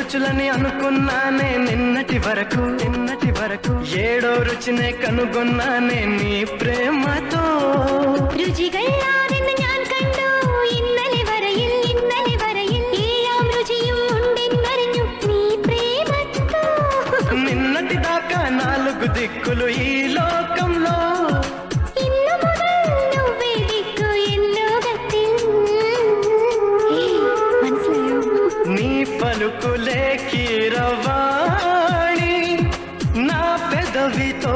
రుచులని అనుకున్నానే నిన్నటి వరకు ఏడో రుచినే కనుగొన్నానే నీ ప్రేమతో രുചികളാണെന്ന് ഞാൻ കണ്ടു ഇന്നലെ വരയിൽ ഏഴാം രുചിയും ഉണ്ടെന്നറിഞ്ഞു നീ പ്രേമത്തോ నిన్నటి దాకా నాలుగు దిక్కులు ఈ లోకంలో ഇന്നു മുതൽ నువ్వే దిక్కు ఎల్లోగത്തിൽ മനസ്സിലായോ నీ పలుకులే కీరవాణి నా పెదవితో